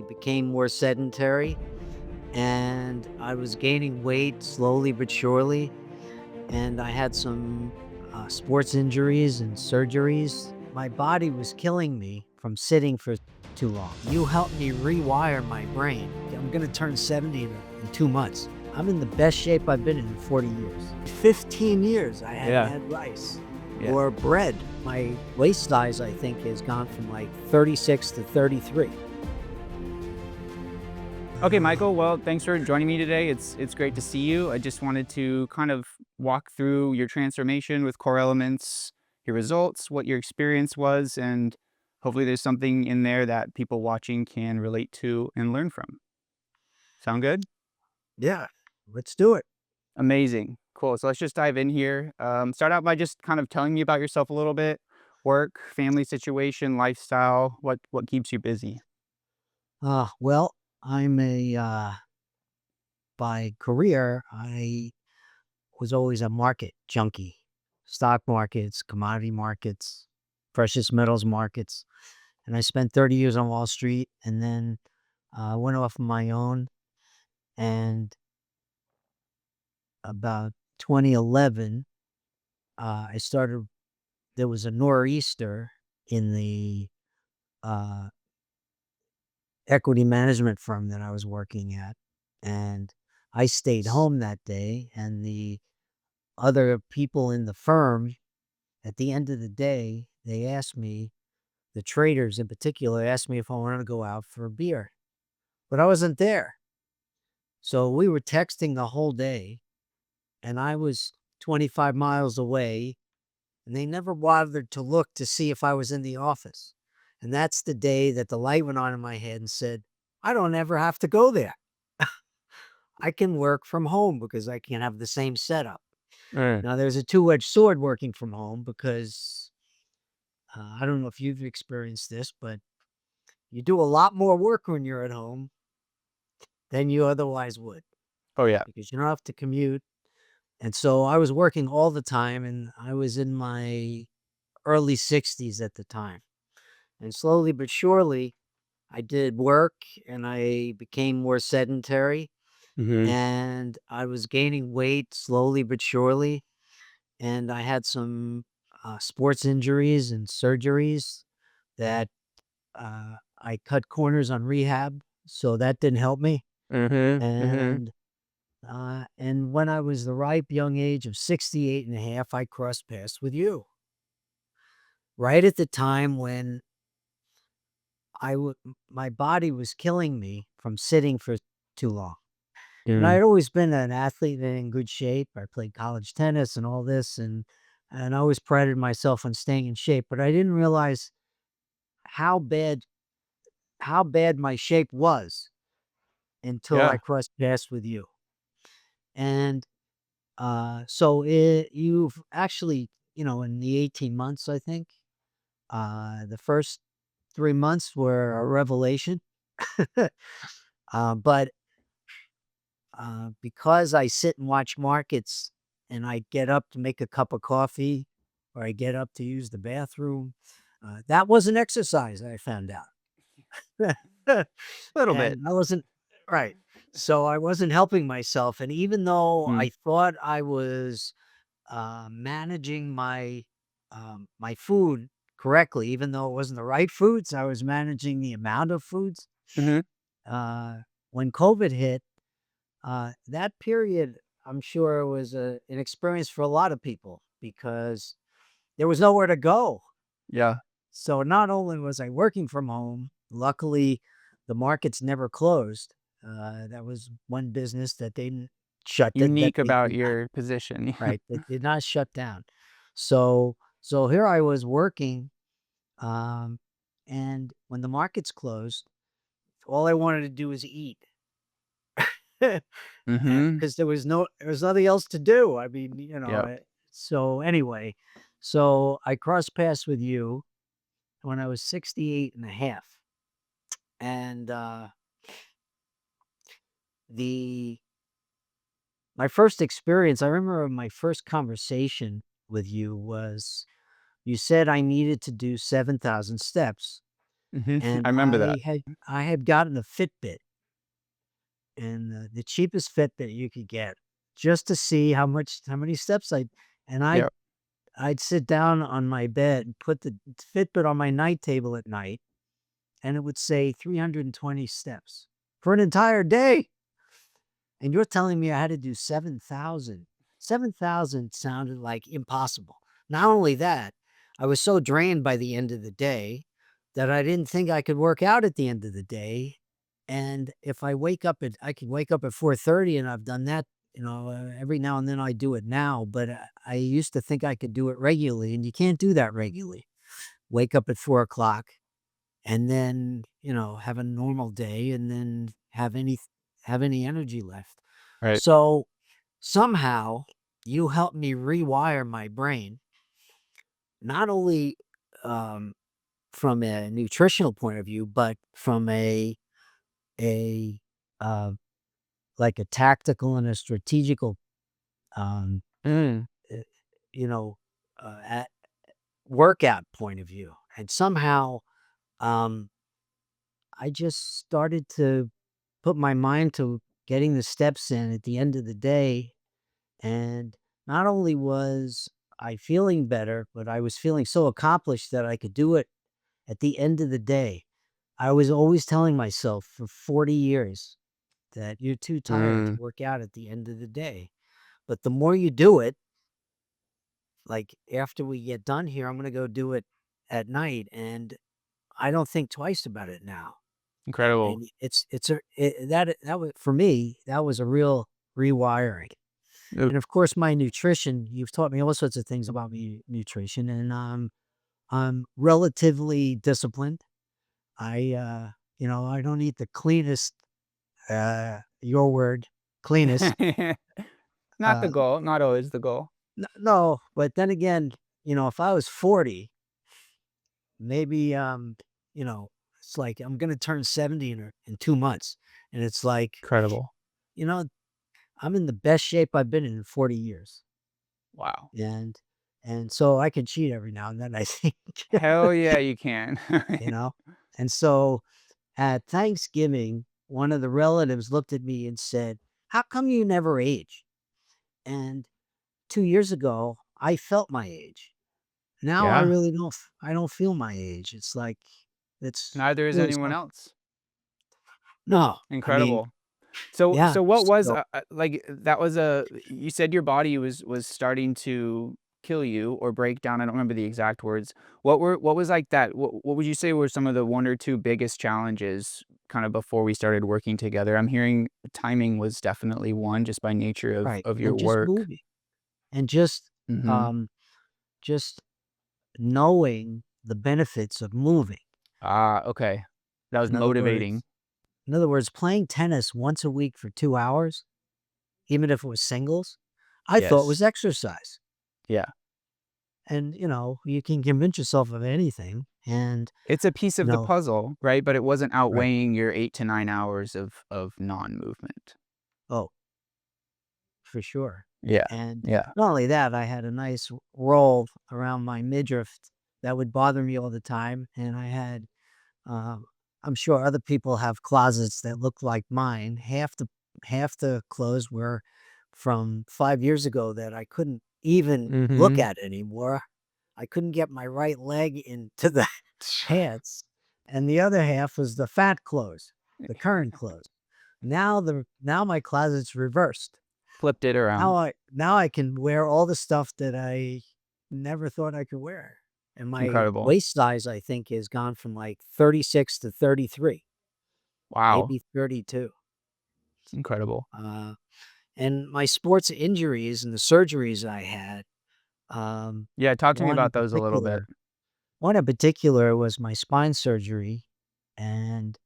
became more sedentary and I was gaining weight slowly but surely. And I had some sports injuries and surgeries. My body was killing me from sitting for too long. You helped me rewire my brain. I'm going to turn 70 in 2 months. I'm in the best shape I've been in 40 years. 15 years I hadn't Yeah. had rice Yeah. or bread. My waist size, I think, has gone from like 36 to 33. Okay, Michael. Well, thanks for joining me today. It's great to see you. I just wanted to kind of walk through your transformation with core elements, your results, what your experience was, and hopefully there's something in there that people watching can relate to and learn from. Sound good? Yeah, let's do it. Amazing. Cool. So let's just dive in here. Start out by just kind of telling me about yourself a little bit, work, family situation, lifestyle, what keeps you busy. Well, I'm by career, I was always a market junkie. Stock markets, commodity markets, precious metals markets. And I spent 30 years on Wall Street and then went off on my own. And about 2011, I started, there was a nor'easter in the uh, equity management firm that I was working at. And I stayed home that day. And the other people in the firm, at the end of the day, they asked me, the traders in particular, asked me if I wanted to go out for a beer, but I wasn't there. So we were texting the whole day, and I was 25 miles away, and they never bothered to look to see if I was in the office. And that's the day that the light went on in my head and said, I don't ever have to go there. I can work from home because I can have the same setup. Mm. Now, there's a two-edged sword working from home because I don't know if you've experienced this, but you do a lot more work when you're at home than you otherwise would Oh yeah. because you don't have to commute. And so I was working all the time and I was in my early 60s at the time. And slowly but surely, I did work and I became more sedentary Hmm. and I was gaining weight slowly but surely. And I had some sports injuries and surgeries that I cut corners on rehab. So that didn't help me. Hmm. Hmm. And when I was the ripe young age of 68 and a half, I crossed paths with you. Right at the time when my body was killing me from sitting for too long. And I Mm. had always been an athlete and in good shape. I played college tennis and all this, and I always prided myself on staying in shape. But I didn't realize how bad how bad my shape was until I Yeah. crossed paths with you. And you've actually, in the 18 months, I think, the first 3 months were a revelation. But because I sit and watch markets and I get up to make a cup of coffee or I get up to use the bathroom, that was an exercise, I found out. Little bit. And I wasn't right. So I wasn't helping myself. And even though Mm. I thought I was managing my food correctly, even though it wasn't the right foods. I was managing the amount of foods. Hmm. Uh, when COVID hit, that period, I'm sure was an experience for a lot of people because there was nowhere to go. Yeah. So not only was I working from home, luckily the markets never closed. That was one business that they didn't that Unique they about did not. your position. Right, it did not shut down. So here I was working, um, and when the markets closed, all I wanted to do was eat. Hmm. Because there was nothing else to do. I mean, Yep. so anyway, so I crossed paths with you when I was 68 and a half, and, the my first experience I remember my first conversation with you was you said I needed to do 7,000 steps. I and remember that. I had gotten a Fitbit, and the cheapest Fitbit you could get, just to see how many steps and Yep. I'd sit down on my bed and put the Fitbit on my night table at night, and it would say 320 steps for an entire day. And you're telling me I had to do 7,000. 7,000 sounded like impossible. Not only that, I was so drained by the end of the day that I didn't think I could work out at the end of the day. And if I could wake up at 4:30, and I've done that, every now and then I do it now, but I used to think I could do it regularly, and you can't do that regularly. Wake up at 4 o'clock and then, have a normal day and then have any energy left. Right. So somehow you helped me rewire my brain, not only um, from a nutritional point of view, but from a uh, like a tactical and a strategical, um, Mm, uh, you know, at workout point of view. And somehow um, I just started to put my mind to getting the steps in at the end of the day. And not only was I feeling better, but I was feeling so accomplished that I could do it at the end of the day. I was always telling myself for 40 years that you're too tired to mm, work out at the end of the day. But the more you do it, like after we get done here, I'm going to go do it at night. And I don't think twice about it now. incredible. And that was for me, that was a real rewiring. Uh, And of course, my nutrition, you've taught me all sorts of things about me nutrition, and I'm relatively disciplined. I don't eat the cleanest, your word, cleanest. Not the Uh, goal, not always the goal. no, but then again, if I was 40, maybe, it's like I'm gonna turn 70 in 2 months, and it's like, Incredible. you know, I'm in the best shape I've been in 40 years. Wow. And so I can cheat every now and then, I think, Hell yeah, you can. you know? And so at Thanksgiving, one of the relatives looked at me and said, "How come you never age?" And 2 years ago, I felt my age. Now I Yeah, really I don't feel my age. It's like it's neither is really anyone something. else. No, I mean, Incredible. So yeah, so what was, so like, that was a you said your body was starting to kill you or break down, I don't remember the exact words. What was like that what would you say were some of the 1 or 2 biggest challenges kind of before we started working together? I'm hearing timing was definitely one just by nature right, of your and just work. moving, and just, Mhm. um, just knowing the benefits of moving. Ah, okay. That was In other motivating. words playing tennis once a week for 2 hours, even if it was singles, I thought was Yes. exercise. Yeah. And, you can convince yourself of anything and, It's a piece you of the know puzzle, right? But it wasn't right. outweighing your 8 to 9 hours of non-movement. Oh, for sure. Yeah. And Yeah. not only that, I had a nice roll around my midriff that would bother me all the time, and I had, um I'm sure other people have closets that look like mine. Half the clothes were from 5 years ago that I couldn't even look Mhm. at anymore. I couldn't get my right leg into the pants, and the other half was the fat clothes, the current clothes. Now my closet's reversed. Flipped it around. Now I can wear all the stuff that I never thought I could wear, and my Incredible. waist size, I think, has gone from, like, 36 to 33, Wow. maybe 32. Incredible. Uh, and my sports injuries and the surgeries I had, Yeah, talk to me one in about those a little bit. particular one in particular was my spine surgery, and,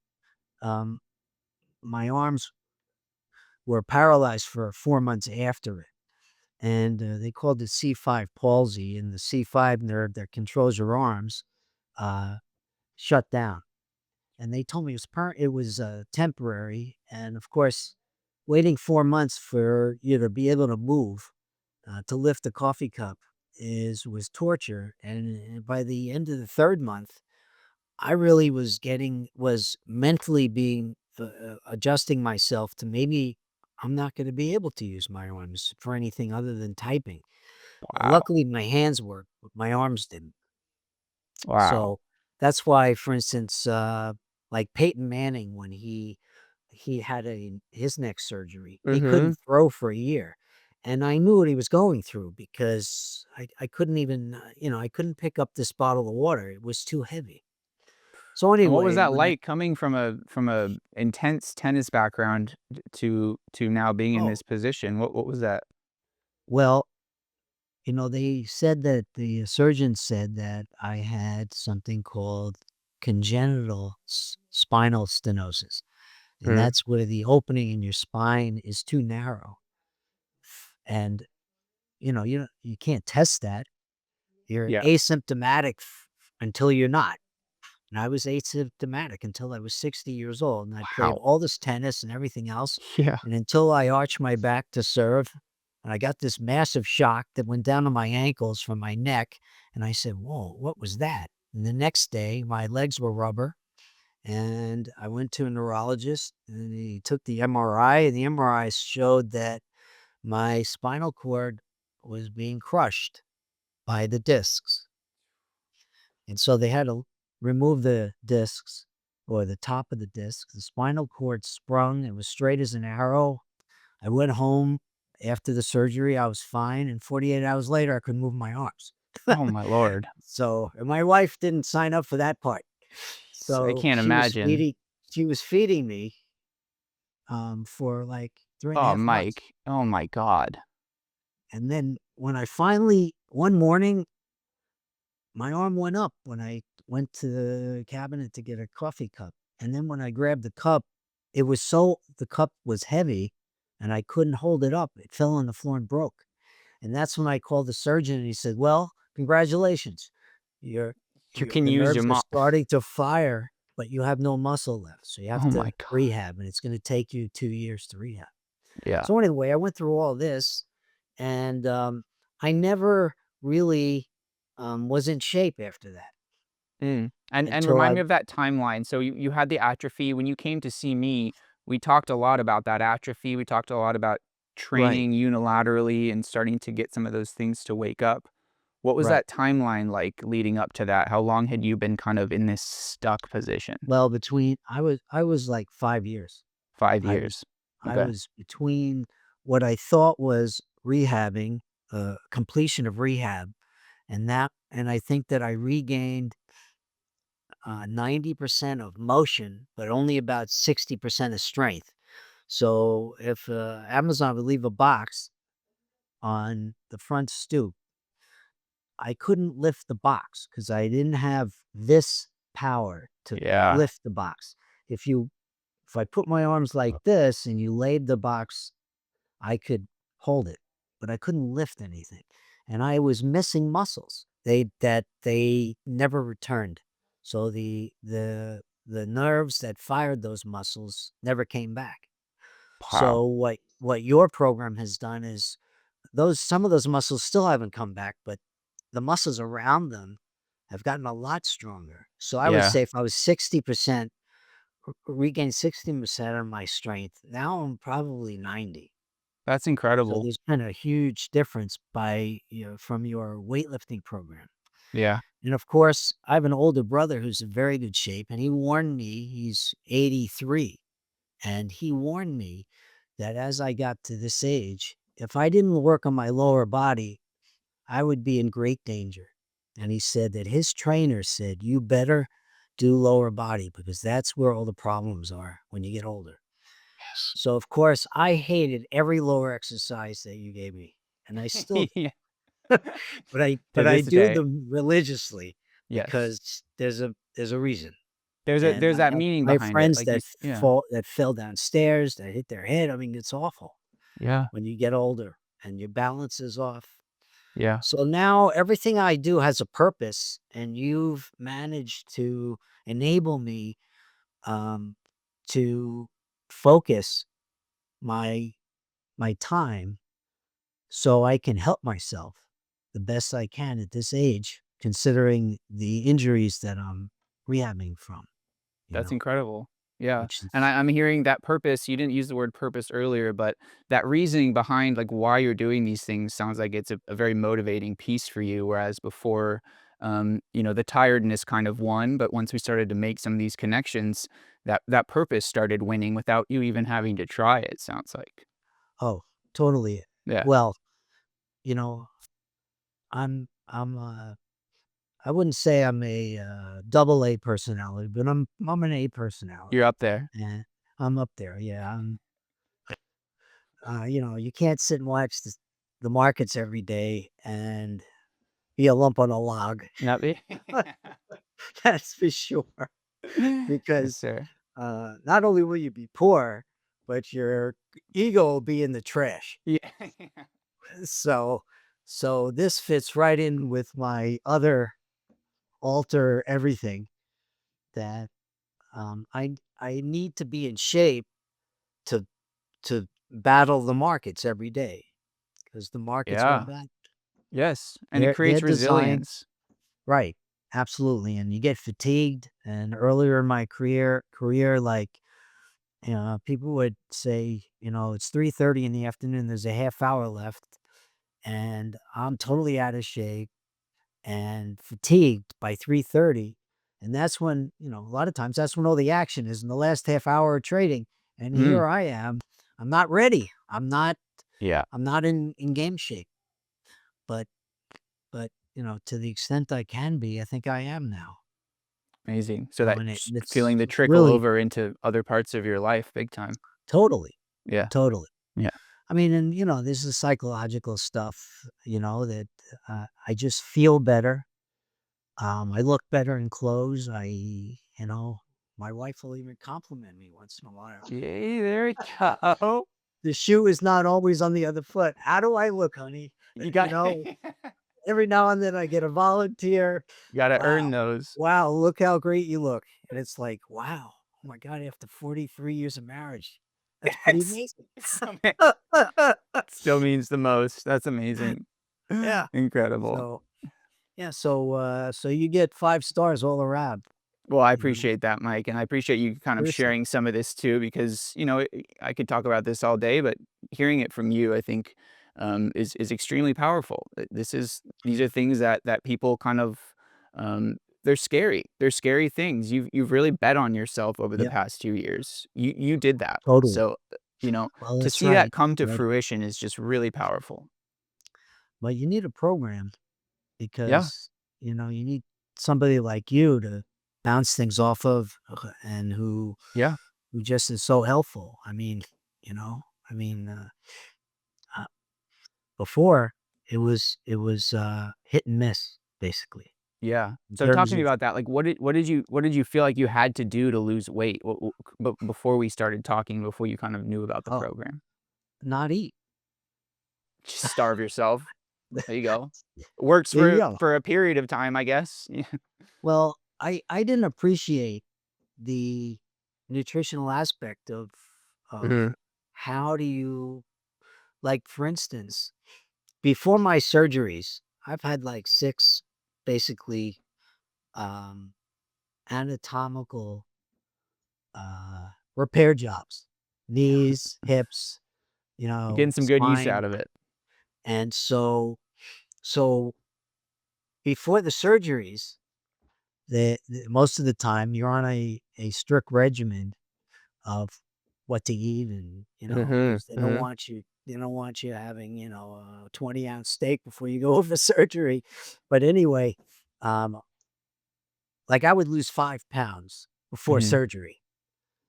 um, my arms were paralyzed for 4 months after it. And they called it C5 palsy, and the C5 nerve that controls your arms uh, shut down. And they told me it was temporary, and of course, waiting 4 months for you to be able to move, to lift a coffee cup is was torture. And by the end of the third month, I really was mentally being adjusting myself to maybe I'm not gonna be able to use my arms for anything other than typing. Wow. Luckily, my hands worked, but my arms didn't. Wow. So, that's why, for instance, like Peyton Manning, when he had his neck surgery, he couldn't Mhm. throw for a year, and I knew what he was going through because I couldn't even, I couldn't pick up this bottle of water, it was too heavy. So, And what was anyway, that when like coming from a intense tennis background to now being in oh, this position? What was that? well, they said that the surgeon said that I had something called congenital spinal stenosis, and Mm. that's where the opening in your spine is too narrow. And, you can't test that. You're Yeah. asymptomatic until you're not. And I was asymptomatic until I was 60 years old, and I played Wow. all this tennis and everything else, Yeah. and until I arched my back to serve, and I got this massive shock that went down to my ankles from my neck, and I said, "Whoa, what was that?" And the next day, my legs were rubber, and I went to a neurologist, and he took the MRI, and the MRI showed that my spinal cord was being crushed by the discs. And so they had to remove the discs or the top of the disc. The spinal cord sprung. It was straight as an arrow. I went home after the surgery. I was fine. And 48 hours later, I could move my arms. Oh my lord. So, and my wife didn't sign up for that part. Jeez, I So can't imagine. she was feeding me for like three and a Oh, half months. Mike. Oh my god. And then when I finally, one morning, my arm went up when I went to the cabinet to get a coffee cup, and then when I grabbed the cup, the cup was heavy, and I couldn't hold it up. It fell on the floor and broke, and that's when I called the surgeon, and he said, "Well, congratulations. Your You can the use your nerves are mom. starting to fire, but you have no muscle left, so you have Oh my to god. rehab, and it's gonna take you 2 years to rehab." Yeah. So anyway, I went through all this, and, I never really, was in shape after that Mm. And until remind I me of that timeline. So you had the atrophy. When you came to see me, we talked a lot about that atrophy. We talked a lot about right, training unilaterally and starting to get some of those things to wake up. What was right. that timeline like leading up to that? How long had you been kind of in this stuck position? Well, between I was like 5 years. 5 I was years. I Okay. was between what I thought was rehabbing, completion of rehab, and I think that I regained, 90% of motion, but only about 60% of strength. So if, Amazon would leave a box on the front stoop, I couldn't lift the box because I didn't have this power to Yeah. lift the box. If you if I put my arms like this and you laid the box, I could hold it, but I couldn't lift anything. And I was missing muscles. They never returned. So the nerves that fired those muscles never came back. Wow. So what your program has done is those some of those muscles still haven't come back, but the muscles around them have gotten a lot stronger. So I would Yeah. say if I was 60%, regained 60% of my strength, now I'm probably 90. That's So incredible. there's been a huge difference from your weightlifting program. Yeah. And of course, I have an older brother who's in very good shape, and he warned me, he's 83, and he warned me that as I got to this age, if I didn't work on my lower body, I would be in great danger. And he said that his trainer said, "You better do lower body because that's where all the problems are when you get older." Yes. So, of course, I hated every lower exercise that you gave me, and I still do. Yeah. But To I this do day. them religiously Yes. because there's a reason. There's And there's that meaning I have behind it. friends Like you that s yeah. fell downstairs, that hit their head. I mean, it's awful Yeah. when you get older and your balance is off. Yeah. So now everything I do has a purpose, and you've managed to enable me, um, to focus my time so I can help myself the best I can at this age, considering the injuries that I'm rehabbing from, you That's know, incredible. Yeah, which and is I'm hearing that purpose. You didn't use the word purpose earlier, but that reasoning behind, like, why you're doing these things sounds like it's a very motivating piece for you, whereas before, the tiredness kind of won, but once we started to make some of these connections, that purpose started winning without you even having to try it, sounds like. oh, totally. Yeah, Well, you know, I'm I wouldn't say I'm a, double A personality, but I'm an A you're personality. up there. And I'm up there, yeah, you can't sit and watch the markets every day and be a lump on a log. Not me? That's for sure, Yes, because, sir. not only will you be poor, but your ego will be in the trash. Yeah. So this fits right in with my other alter everything that, I need to be in shape to battle the markets every day, because the markets are Yeah. bad. Yes, and it They're creates designed resilience. right, absolutely, and you get fatigued, and earlier in my career, like, people would say, "It's 3:30 in the afternoon, there's a half hour left," and I'm totally out of shape and fatigued by 3:30, and that's when, a lot of times, that's when all the action is in the last half hour of trading, and Mm, here I am. I'm not ready. yeah, I'm not in game shape, but to the extent I can be, I think I am now. amazing. So that And just it's feeling the trickle really over into other parts of your life big time. totally, Yeah, totally. yeah, I mean, and, this is psychological stuff, that, I just feel better. I look better in clothes. My wife will even compliment me once in a while. yay, there we go. The shoe is not always on the other foot. How do I look, honey? You You got know, you every now and then I get a volunteer. gotta earn Wow. those. Wow. Look how great you look. And it's like, wow. Oh my God. After 43 years of marriage, that's pretty It's amazing. still still means the most. That's amazing. Yeah. Incredible. So, yeah. So you get 5 stars all around, Well, I you know, appreciate that, Mike, and I appreciate you kind of seriously. sharing some of this too, because I could talk about this all day, but hearing it from you, I think, is extremely powerful. These are things that people kind of they're scary. They're scary things. You've really bet on yourself over the Yep. past 2 years. You did that, Totally. so Well, to that's see that right. come to Right. fruition is just really powerful. But you need a program Yeah, because, you need somebody like you to bounce things off of, and yeah, who just is so helpful. You know, I mean, uh, before it was hit and miss basically yeah. in So talk terms to me of, about that. Like, what did you feel like you had to do to lose weight? But before we started talking, before you kind of knew about the oh, program, not eat. just starve yourself. There you go. Works There you for go. a period of time, I guess. Yeah. Well, I didn't appreciate the nutritional aspect of Mhm. how do you, like, for instance, before my surgeries, I've had like six basically, um, anatomical, repair jobs, knees, hips, You're getting some good use spine. out of it. And so before the surgeries, most of the time you're on a strict regimen of what to eat, and Mhm, because mhm. they don't want you having, a 20-ounce steak before you go over surgery. But anyway, um, like, I would lose 5 pounds before Mhm. surgery,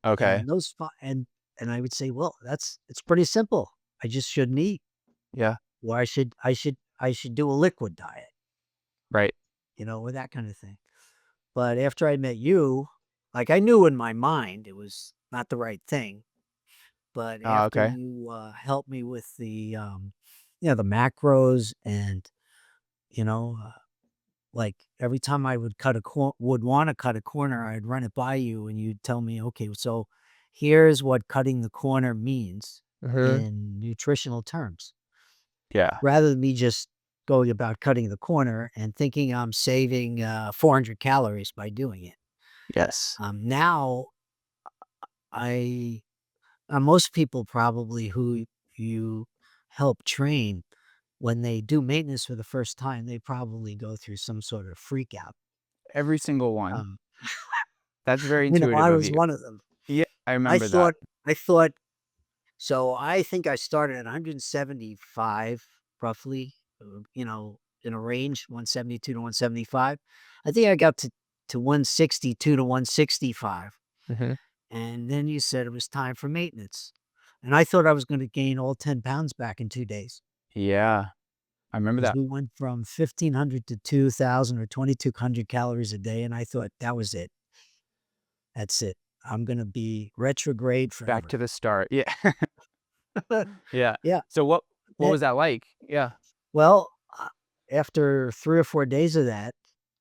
Okay. and those fi and I would say, "Well, it's pretty simple. I just shouldn't eat, Yeah. or I should do a liquid diet," Right. or that kind of thing. But after I met you, like, I knew in my mind it was not the right thing, but Oh, after okay. you, helped me with the macros, and, you know, uh, like, every time I would wanna cut a corner, I'd run it by you, and you'd tell me, "Okay, so here's what cutting the corner means Mhm. in nutritional terms," Yeah. rather than me just going about cutting the corner and thinking I'm saving, 400 calories by doing it. Yes. Now I most people probably who you help train, when they do maintenance for the first time, they probably go through some sort of freak out. Every single one. Um, That's very I intuitive of was you. one of them. Yeah, I I remember that. thought I thought so I think I started at 175 roughly, in a range, 172 to 175. I think I got to 162 to 165, Mhm. and then you said it was time for maintenance, and I thought I was gonna gain all 10 pounds back in 2 days, Yeah, I remember because that. we went from 1,500 to 2,000 or 2,200 calories a day, and I thought, "That was it. That's it. I'm gonna be retrograde Back forever." to the start. Yeah. Yeah. Yeah. So what That was that like? Yeah. well, after 3 or 4 days of that,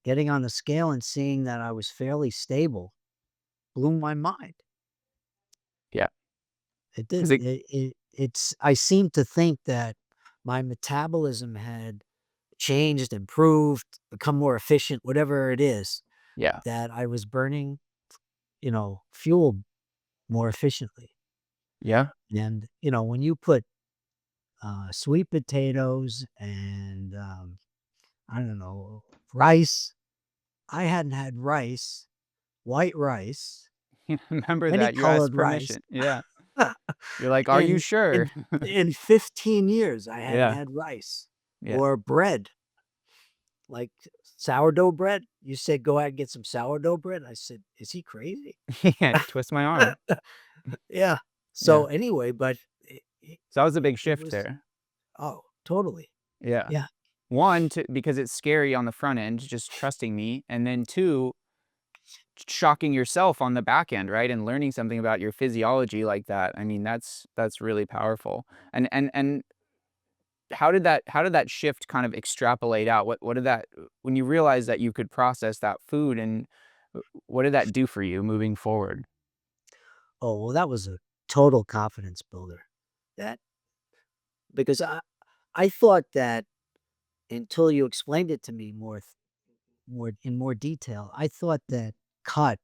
getting on the scale and seeing that I was fairly stable blew my mind. Yeah. It did. 'Cause it It's I seemed to think that my metabolism had changed, improved, become more efficient, whatever it is, yeah. that I was burning, fuel more efficiently. Yeah. And, when you put, sweet potatoes and, I don't know, rice. I hadn't had rice, white rice, Remember any that. You asked colored rice permission. Yeah. You're like, "Are you in sure?" in 15 years. I hadn't Yeah. had rice Yeah. or bread, like sourdough bread. You said, "Go out and get some sourdough bread." I said, "Is he crazy?" Yeah, twist my arm. Yeah. Yeah. So, anyway, but So that was a big it shift was there. oh, totally. Yeah. Yeah. 1, to because it's scary on the front end, just trusting me, and then 2, shocking yourself on the back end, right? And learning something about your physiology like that. I mean, that's really powerful. And how did that shift kind of extrapolate out? What did that when you realized that you could process that food and what did that do for you moving forward? Oh, well, that was a total confidence builder. That because I thought that until you explained it to me more detail, I thought that cut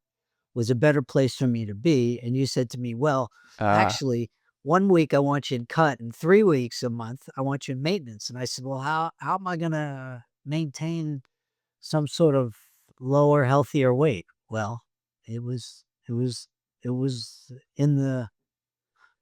was a better place for me to be, and you said to me, "Well, Uh, actually, 1 week I want you in cut, and 3 weeks a month I want you in maintenance." And I said, "Well, how am I gonna maintain some sort of lower, healthier weight?" Well, it was in the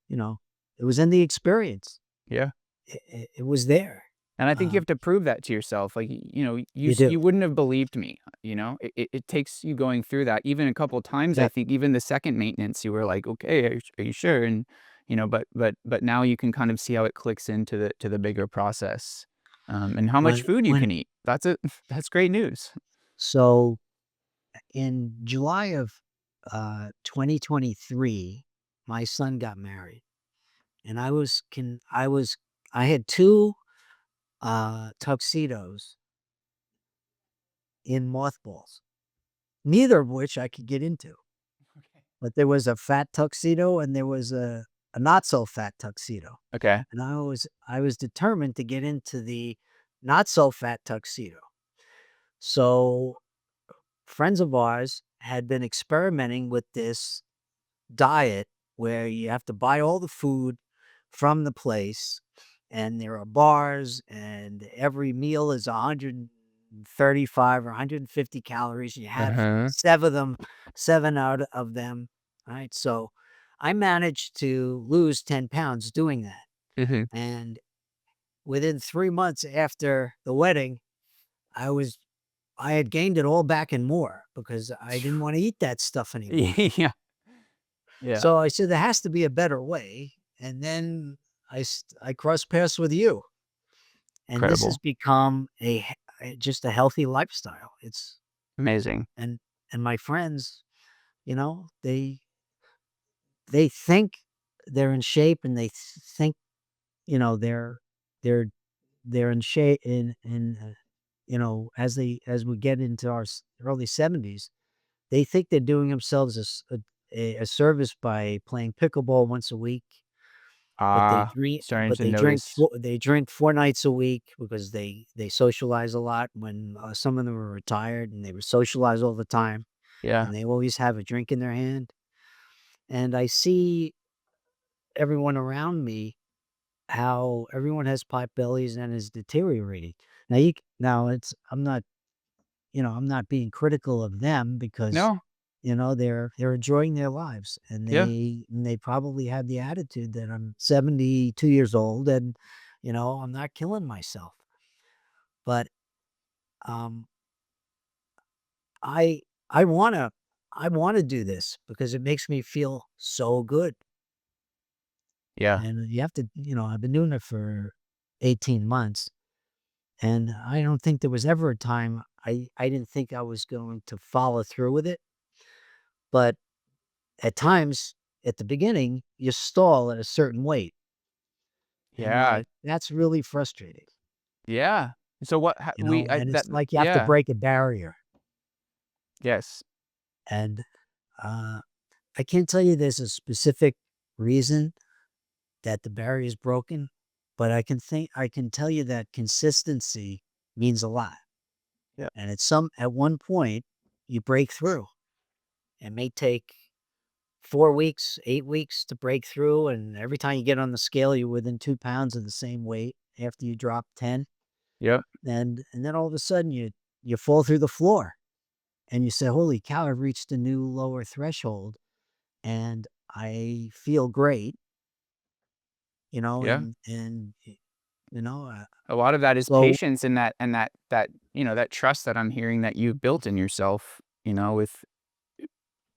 you know, it was in the experience. yeah. It was there. And I think you Um, have to prove that to yourself. Like, you do. you wouldn't have believed me, you know? It takes you going through that even a couple times, I Yeah. think even the second maintenance, you were like, "Okay, are you sure?" And, but now you can kind of see how it clicks into the bigger process, and how much food you When can eat. That's it. That's great news. so in July of 2023, my son got married, and I had two tuxedos in mothballs, neither of which I could get into. But there was a fat tuxedo and there was a not so fat tuxedo, Okay. and I was determined to get into the not so fat tuxedo. So friends of ours had been experimenting with this diet where you have to buy all the food from the place, and there are bars, and every meal is 135 or 150 calories. You have Uh-huh. 7 out of them, right? So I managed to lose 10 pounds doing that. Mhm. And within 3 months after the wedding, I was I had gained it all back and more because I didn't want to eat that stuff anymore. Yeah. Yeah. So I said, "There has to be a better way," and then I crossed paths with you, and this has Incredible. become just a healthy lifestyle. It's Amazing. and my friends, they think they're in shape, and they think, they're they're in shape as we get into our early 70s, they think they're doing themselves a service by playing pickleball once a week. Ah, starting to notice. They drink 4 nights a week because they socialize a lot when, some of them are retired and they were socialize all the time. Yeah. and they always have a drink in their hand, and I see everyone around me, how everyone has pot bellies and is deteriorating. Now it's I'm not, I'm not being critical of them because, No. they're enjoying their lives, and Yeah. they probably have the attitude that I'm 72 years old and, I'm not killing myself. But, um, I I wanna I wanna do this because it makes me feel so good, Yeah. and you have to I've been doing it for 18 months, and I don't think there was ever a time I didn't think I was going to follow through with it, but at times, at the beginning, you stall at a certain weight, and, Yeah. that's really frustrating, Yeah. So what we I and that it's like you have to yeah. break a barrier, Yes. and, I can't tell you there's a specific reason that the barrier is broken, but I can tell you that consistency means a lot, Yeah. and at one point, you break through. It may take 4 weeks, 8 weeks to break through, and every time you get on the scale, you're within 2 pounds of the same weight after you drop 10, Yep. and then all of a sudden, you fall through the floor, and you say, "Holy cow, I've reached a new lower threshold, and I feel great," Yeah. you know, uh, A lot of that is so patience and that trust that I'm hearing that you've built in yourself, with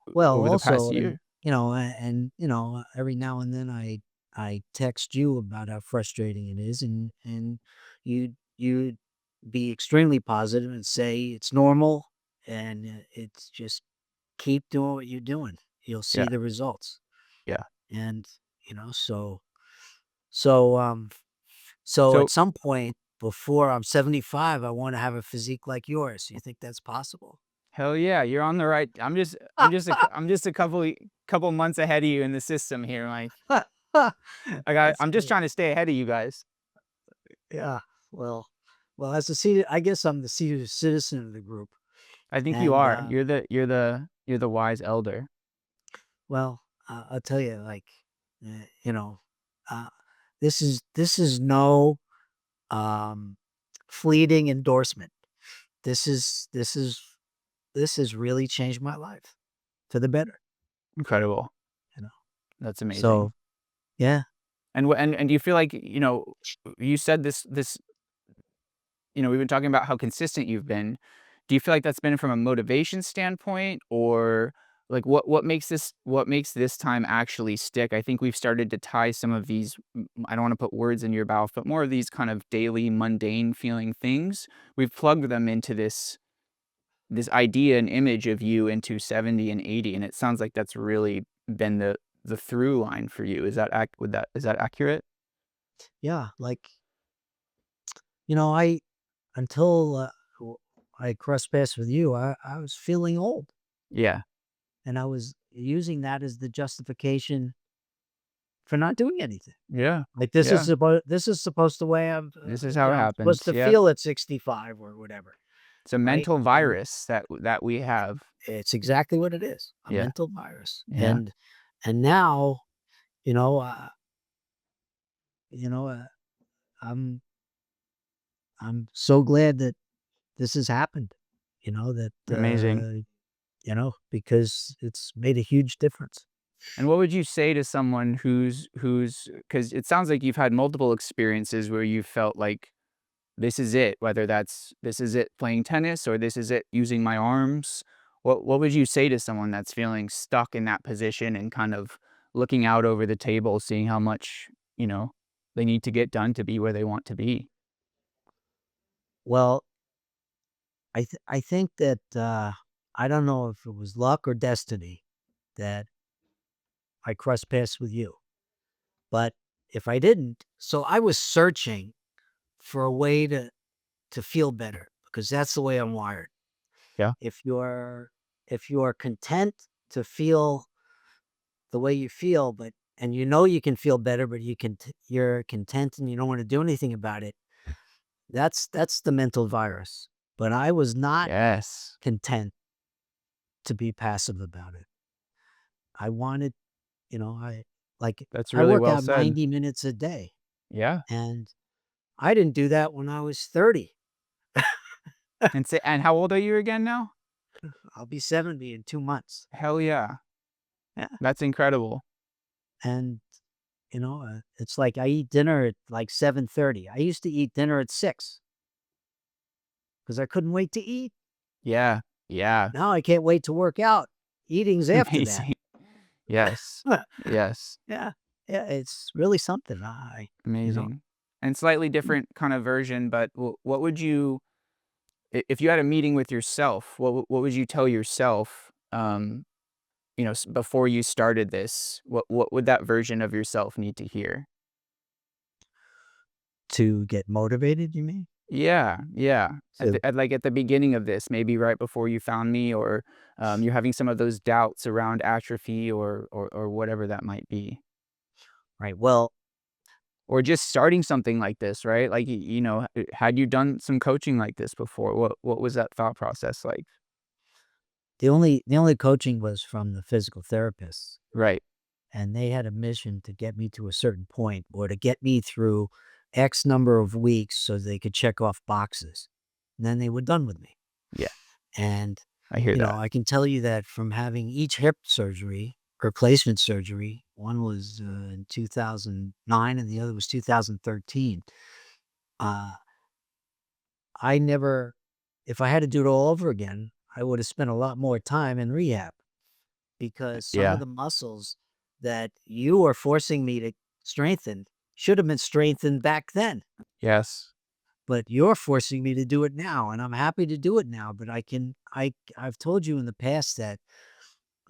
well, over the past also, year. every now and then I text you about how frustrating it is, and you'd be extremely positive and say it's normal, and it's just keep doing what you're doing. You'll Yeah. see the results, Yeah. and you know, so so um so So at some point before I'm 75, I want to have a physique like yours. You think that's possible? hell yeah, you're on the right. I'm just a couple months ahead of you in the system here. That's I'm just great. trying to stay ahead of you guys. Yeah. Well, as a senior, I guess I'm the senior citizen of the group, I think you and are. You're the wise elder. well, I'll tell you, like, uh, you know, uh, this is no um, fleeting endorsement. This is this is this has really changed my life for the better. Incredible. You know, That's amazing. so yeah. And do you feel like, you said this, we've been talking about how consistent you've been. Do you feel like that's been from a motivation standpoint, or like what makes this time actually stick? I think we've started to tie some of these, I don't want to put words in your mouth, but more of these kind of daily mundane feeling things. We've plugged them into this idea and image of you into 70 and 80, and it sounds like that's really been the through line for you. Is that accurate? Yeah, like, I until, w I crossed paths with you, I was feeling old, Yeah. and I was using that as the justification for not doing anything. Yeah. Like, Yeah. this is supposed the way This is how it I'm supposed happens. to Yep. feel at 65 or whatever, It's a right? mental And virus that we have. it's exactly what it is, a Yeah. mental virus, Yeah. and now, you know, uh you know, uh, I'm I'm so glad that this has happened, Amazing. because it's made a huge difference. And what would you say to someone who's because it sounds like you've had multiple experiences where you felt like this is it, whether that's this is it playing tennis or this is it using my arms. What would you say to someone that's feeling stuck in that position and kind of looking out over the table, seeing how much, they need to get done to be where they want to be? Well, I think that, I don't know if it was luck or destiny that I crossed paths with you, but if I didn't, so I was searching for a way to feel better because that's the way I'm wired. Yeah. If you're if you are content to feel the way you feel, but and you can feel better, but you're content and you don't want to do anything about it. That's the mental virus. But I was not Yes. content to be passive about it. I wanted, you know, I like That's I really work well out said. 90 minutes a day, Yeah. and I didn't do that when I was 30. And how old are you again now? I'll be 70 in 2 months. Hell yeah. Yeah, That's incredible. and, it's like I eat dinner at, like, 7:30. I used to eat dinner at 6 because I couldn't wait to eat. Yeah. Yeah. Now I can't wait to work out. Eating's after that. Amazing. Yes. Yes. Yeah, yeah, it's really something. I you know, Amazing. And slightly different kind of version, but what would you if you had a meeting with yourself, what would you tell yourself, before you started this? What would that version of yourself need to hear? to get motivated, you mean? Yeah, yeah. To At the beginning of this, maybe right before you found me, or you're having some of those doubts around atrophy, or whatever that might be, Right, well, or just starting something like this, right? Like had you done some coaching like this before? What was that thought process like? the only coaching was from the physical therapists, Right. and they had a mission to get me to a certain point or to get me through X number of weeks so they could check off boxes. And then they were done with me. Yeah, And, I hear that. I can tell you that from having each hip surgery, replacement surgery, one was in 2009 and the other was 2013. Uh, I never, if I had to do it all over again, I would have spent a lot more time in rehab because some of Yeah. the muscles that you are forcing me to strengthen should have been strengthened back then. Yes. But you're forcing me to do it now, and I'm happy to do it now. But I've told you in the past that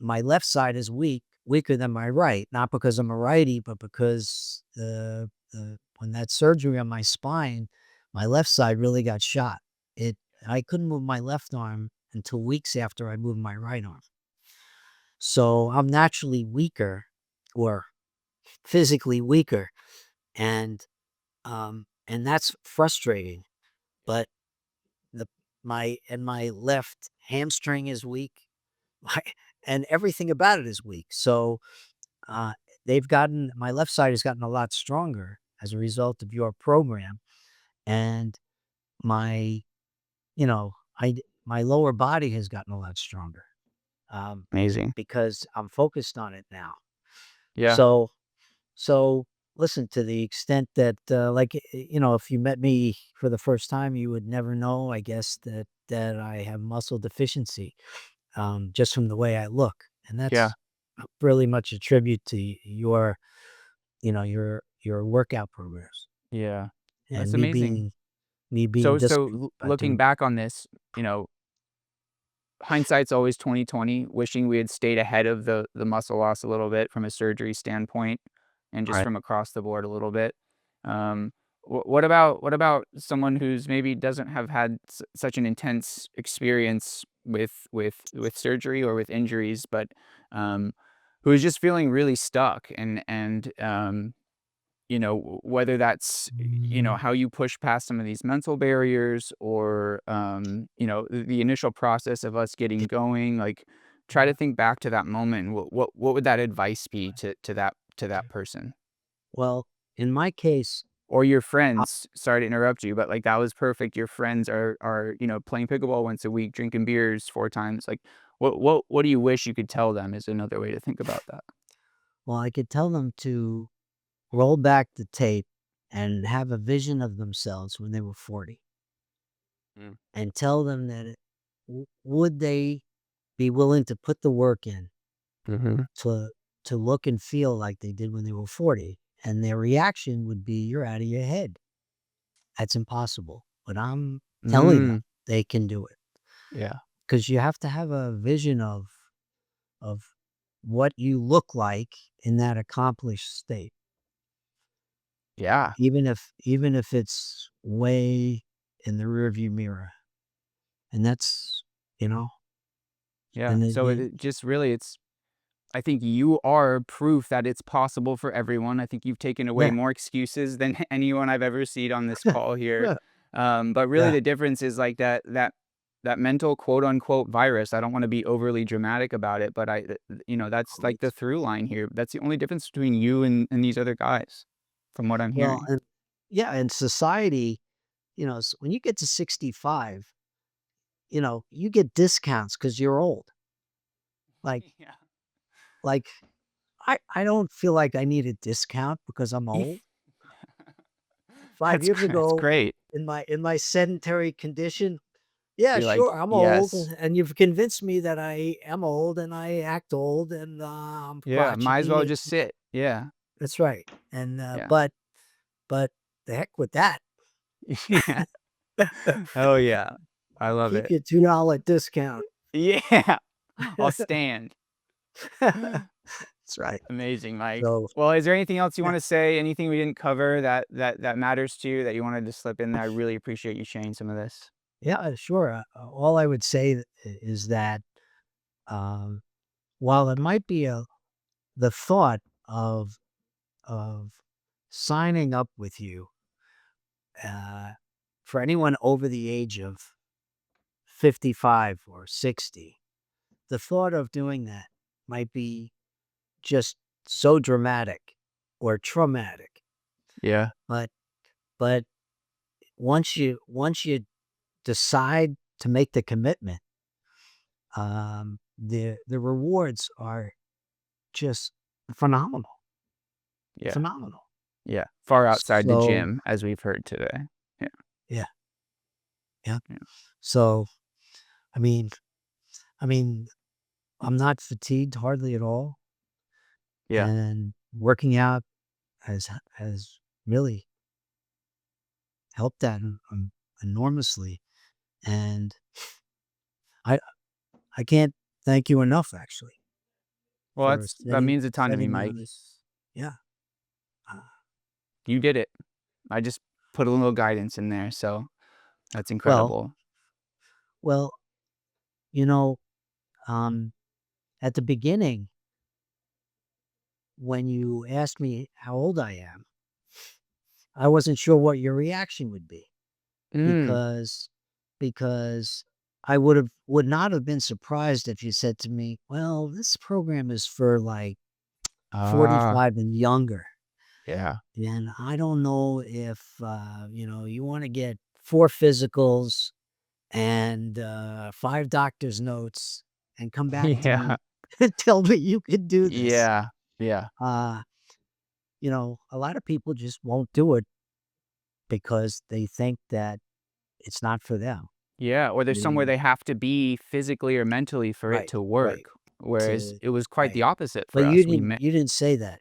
my left side is weaker than my right, not because I'm a righty, but because the when that surgery on my spine, my left side really got shot. It I couldn't move my left arm until weeks after I moved my right arm. So I'm naturally weaker or physically weaker, and that's frustrating. But the my left hamstring is weak, my and everything about it is weak. So uh, my left side has gotten a lot stronger as a result of your program, and my you know my lower body has gotten a lot stronger um, Amazing. because I'm focused on it now. Yeah. So So, listen, to the extent that, if you met me for the first time, you would never know, I guess, that I have muscle deficiency, just from the way I look, and Yeah. that's really much a tribute to your workout programs, Yeah. and That's amazing. me being So disciplined about looking doing it. back on this, hindsight's always 20/20, wishing we had stayed ahead of the muscle loss a little bit from a surgery standpoint and just Right. from across the board a little bit. Um, what about someone who's maybe doesn't have had such an intense experience with surgery or with injuries, but who is just feeling really stuck, and whether that's, how you push past some of these mental barriers, or, the initial process of us getting going, like, try to think back to that moment. What would that advice be to that person? Well, in my case, Or your I friends, sorry to interrupt you, but, like, that was perfect. Your friends are playing pickleball once a week, drinking beers 4 times. Like, what do you wish you could tell them is another way to think about that. well, I could tell them to roll back the tape and have a vision of themselves when they were 40. Mm. And tell them that would they be willing to put the work in Mhm. to look and feel like they did when they were 40? And their reaction would be, "You're out of your head. That's impossible." But I'm telling them Mm. they can do it Yeah. because you have to have a vision of what you look like in that accomplished state, Yeah. even if it's way in the rearview mirror. And that's, you know, Yeah. and So the it just really it's I think you are proof that it's possible for everyone. I think you've taken away yeah. more excuses than anyone I've ever seen on this call here. But really Yeah. the difference is like that that mental quote unquote virus. I don't want to be overly dramatic about it, but that's Oh, like the it's through line here. That's the only difference between you and these other guys, from what I'm well, hearing. and yeah, in society, when you get to 65, you get discounts because 'cause you're old. Like Yeah. like, I don't feel like I need a discount because I'm old. 5 years That's ago, great. in my sedentary condition, yeah, You're like, sure, I'm old, yes, and you've convinced me that I am old and I act old and, I'm yeah, might as crotchety well and just sit. Yeah, that's right, and, yeah, but the heck with that. yeah. Oh yeah, I love Keep it. your $2 discount. Yeah, I'll stand. That's right. Amazing, Mike. So, Well, is there anything else you yeah, want to say? Anything we didn't cover that matters to you that you wanted to slip in there? I really appreciate you sharing some of this. yeah, sure, all I would say is that, um, while it might be the thought of signing up with you, uh, for anyone over the age of 55 or 60, the thought of doing that might be just so dramatic or traumatic, Yeah, but but once you decide to make the commitment, the rewards are just phenomenal, yeah, phenomenal. yeah. Far outside the So, gym, as we've heard today. Yeah, yeah, yeah. yeah, So, I mean I mean, I'm not fatigued hardly at all, yeah. and working out has really helped that enormously, and I I can't thank you enough actually Well, for that means a ton to me, setting me on Mike. this. Yeah. Uh, You did it. I just put a little guidance in there, so that's well incredible. well, you know, um, at the beginning, when you asked me how old I am, I wasn't sure what your reaction would be Mm. because because I would not have been surprised if you said to me, "Well, this program is for like Ah, 45 and younger." yeah. And I don't know if, you want to get 4 physicals and 5 doctor's notes and come back to Yeah. me and tell me you could do this. Yeah. Yeah. Uh, a lot of people just won't do it because they think that it's not for them. Yeah, or there's somewhere They, they have to be physically or mentally for it right, to right. work, whereas To it was quite right. the opposite But for us. We met. you didn't say that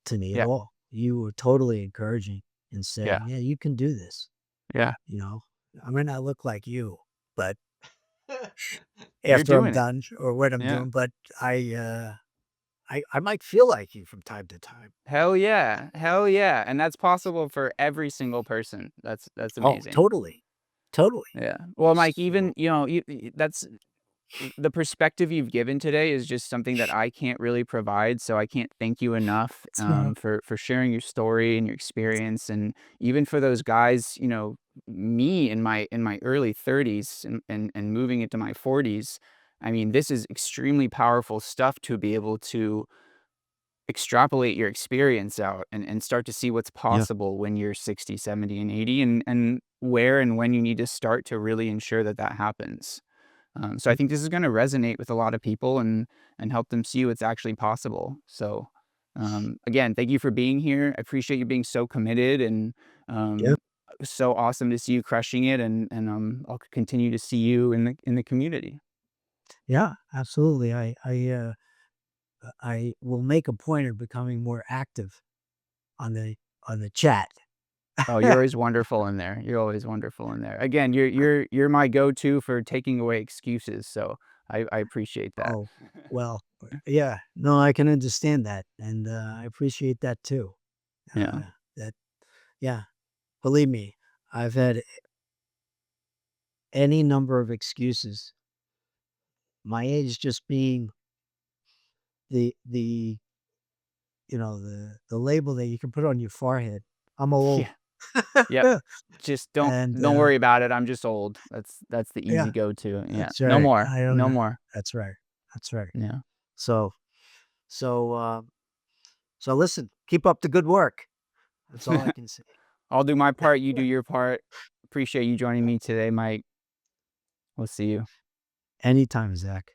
to me at Yeah. all. You were totally encouraging and Yeah. saying, "Yeah, you can do this." Yeah. You know, I may not look like you, but You're after I'm doing it. done or what I'm Yeah. doing, but I might feel like you from time to time. Hell yeah. Hell yeah, and that's possible for every single person. That's Oh, amazing. totally, totally. Yeah. Well, Mike, even, So that's the perspective you've given today is just something that I can't really provide, so I can't thank you enough, yeah, for sharing your story and your experience, and even for those guys, me in my early 30s and moving into my 40s. I mean, this is extremely powerful stuff to be able to extrapolate your experience out and start to see what's yeah, possible when you're 60, 70, and 80, and where and when you need to start to really ensure that that happens. So I yeah, think this is going to resonate with a lot of people and help them see what's actually possible. So again, thank you for being here. I appreciate you being so committed and yeah, um, so awesome to see you crushing it. And I'll continue to see you in the community. yeah, absolutely. I will make a point of becoming more active on the chat. Oh, you're always wonderful in there. You're always wonderful in there. Again, you're my go-to for taking away excuses. So I appreciate that. Oh, well, yeah, no, I can understand that, and I appreciate that too. Yeah. That yeah, believe me, I've had any number of excuses. My age just being the the label that you can put on your forehead. I'm Yeah. old. Yep. Just And, don't worry about it, I'm just old. That's the yeah, easy go-to. Yeah. that's No right. more. I don't No know. more. That's right. That's right. Yeah. So so, so listen, keep up the good work. That's all I can say. I'll do my part, you do your part. Appreciate you joining me today, Mike. We'll see you. Anytime, Zach.